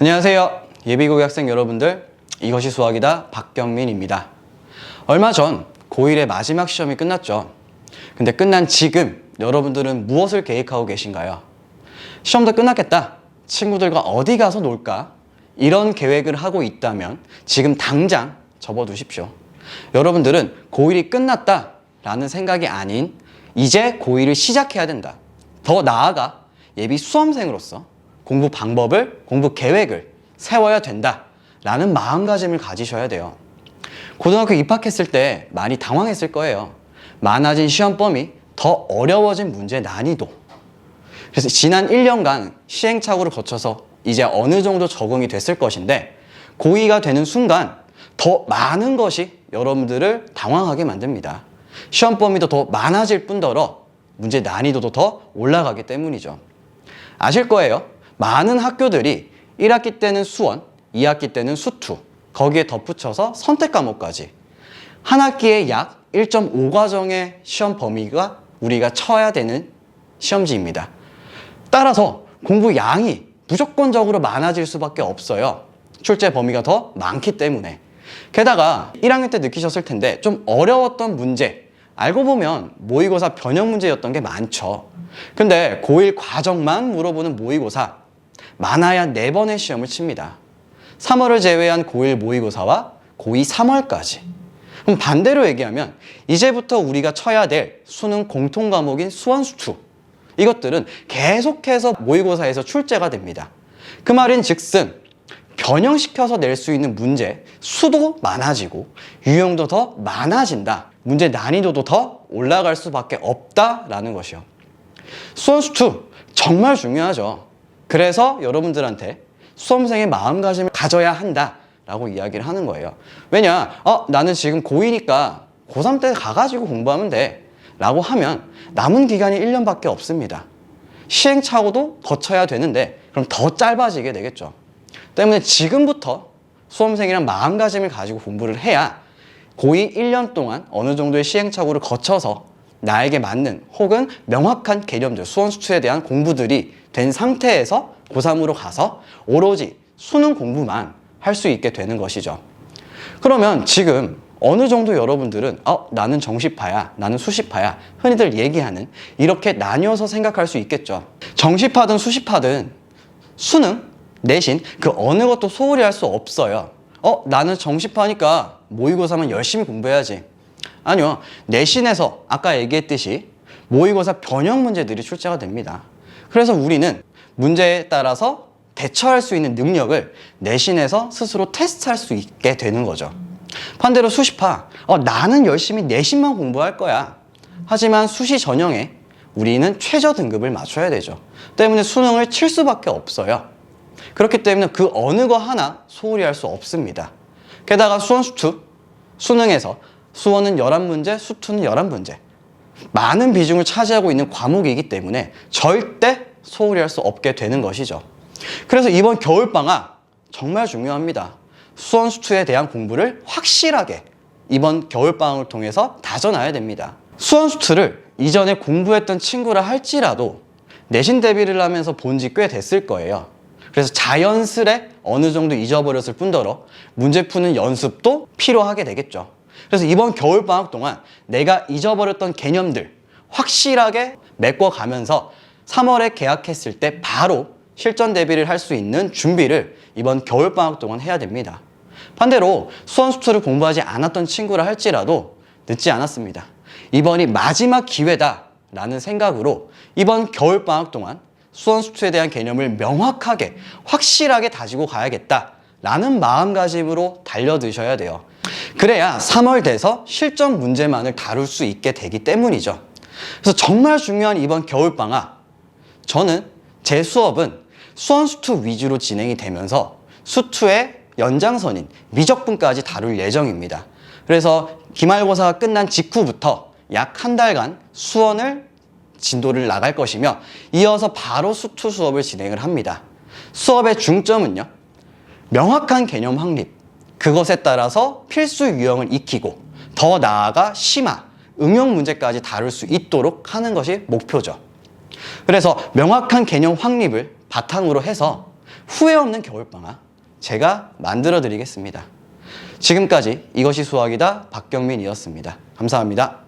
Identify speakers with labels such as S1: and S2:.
S1: 안녕하세요. 예비고시 학생 여러분들, 이것이 수학이다 박경민입니다. 얼마 전 고1의 마지막 시험이 끝났죠. 근데 끝난 지금 여러분들은 무엇을 계획하고 계신가요? 시험도 끝났겠다. 친구들과 어디 가서 놀까? 이런 계획을 하고 있다면 지금 당장 접어두십시오. 여러분들은 고1이 끝났다 라는 생각이 아닌 이제 고1을 시작해야 된다. 더 나아가 예비 수험생으로서 공부 방법을, 공부 계획을 세워야 된다 라는 마음가짐을 가지셔야 돼요. 고등학교 입학했을 때 많이 당황했을 거예요. 많아진 시험 범위, 더 어려워진 문제 난이도. 그래서 지난 1년간 시행착오를 거쳐서 이제 어느 정도 적응이 됐을 것인데 고2가 되는 순간 더 많은 것이 여러분들을 당황하게 만듭니다. 시험 범위도 더 많아질 뿐더러 문제 난이도도 더 올라가기 때문이죠. 아실 거예요. 많은 학교들이 1학기 때는 수원, 2학기 때는 수투, 거기에 덧붙여서 선택 과목까지 한 학기에 약 1.5과정의 시험 범위가 우리가 쳐야 되는 시험지입니다. 따라서 공부 양이 무조건적으로 많아질 수밖에 없어요. 출제 범위가 더 많기 때문에. 게다가 1학년 때 느끼셨을 텐데 좀 어려웠던 문제, 알고 보면 모의고사 변형 문제였던 게 많죠. 근데 고1 과정만 물어보는 모의고사 많아야 4번의 시험을 칩니다. 3월을 제외한 고1 모의고사와 고2 3월까지. 그럼 반대로 얘기하면 이제부터 우리가 쳐야 될 수능 공통 과목인 수원수투, 이것들은 계속해서 모의고사에서 출제가 됩니다. 그 말인 즉슨 변형시켜서 낼 수 있는 문제 수도 많아지고 유형도 더 많아진다. 문제 난이도도 더 올라갈 수밖에 없다라는 것이요. 수원수투 정말 중요하죠. 그래서 여러분들한테 수험생의 마음가짐을 가져야 한다라고 이야기를 하는 거예요. 왜냐? 나는 지금 고2니까 고3 때 가가지고 공부하면 돼 라고 하면 남은 기간이 1년밖에 없습니다. 시행착오도 거쳐야 되는데 그럼 더 짧아지게 되겠죠. 때문에 지금부터 수험생이란 마음가짐을 가지고 공부를 해야 고2 1년 동안 어느 정도의 시행착오를 거쳐서 나에게 맞는 혹은 명확한 개념들, 수원수투에 대한 공부들이 된 상태에서 고3으로 가서 오로지 수능 공부만 할 수 있게 되는 것이죠. 그러면 지금 어느 정도 여러분들은 나는 정시파야, 나는 수시파야, 흔히들 얘기하는 이렇게 나뉘어서 생각할 수 있겠죠. 정시파든 수시파든 수능, 내신 그 어느 것도 소홀히 할 수 없어요. 나는 정시파니까 모의고사만 열심히 공부해야지. 아니요. 내신에서 아까 얘기했듯이 모의고사 변형 문제들이 출제가 됩니다. 그래서 우리는 문제에 따라서 대처할 수 있는 능력을 내신에서 스스로 테스트할 수 있게 되는 거죠. 반대로 수시파, 나는 열심히 내신만 공부할 거야. 하지만 수시 전형에 우리는 최저 등급을 맞춰야 되죠. 때문에 수능을 칠 수밖에 없어요. 그렇기 때문에 그 어느 거 하나 소홀히 할 수 없습니다. 게다가 수원수투, 수능에서 수원은 11문제, 수투는 11문제. 많은 비중을 차지하고 있는 과목이기 때문에 절대 소홀히 할 수 없게 되는 것이죠. 그래서 이번 겨울방학 정말 중요합니다. 수원수투에 대한 공부를 확실하게 이번 겨울방학을 통해서 다져놔야 됩니다. 수원수투를 이전에 공부했던 친구라 할지라도 내신 대비를 하면서 본 지 꽤 됐을 거예요. 그래서 자연스레 어느 정도 잊어버렸을 뿐더러 문제 푸는 연습도 필요하게 되겠죠. 그래서 이번 겨울방학 동안 내가 잊어버렸던 개념들 확실하게 메꿔가면서 3월에 개학했을 때 바로 실전 대비를 할 수 있는 준비를 이번 겨울방학 동안 해야 됩니다. 반대로 수원수투를 공부하지 않았던 친구라 할지라도 늦지 않았습니다. 이번이 마지막 기회다라는 생각으로 이번 겨울방학 동안 수원수투에 대한 개념을 명확하게 확실하게 다지고 가야겠다라는 마음가짐으로 달려드셔야 돼요. 그래야 3월 돼서 실전 문제만을 다룰 수 있게 되기 때문이죠. 그래서 정말 중요한 이번 겨울방학, 저는 제 수업은 수원수투 위주로 진행이 되면서 수투의 연장선인 미적분까지 다룰 예정입니다. 그래서 기말고사가 끝난 직후부터 약 한 달간 수원을 진도를 나갈 것이며 이어서 바로 수투 수업을 진행을 합니다. 수업의 중점은요, 명확한 개념 확립, 그것에 따라서 필수 유형을 익히고 더 나아가 심화, 응용 문제까지 다룰 수 있도록 하는 것이 목표죠. 그래서 명확한 개념 확립을 바탕으로 해서 후회 없는 겨울방학 제가 만들어 드리겠습니다. 지금까지 이것이 수학이다 박경민이었습니다. 감사합니다.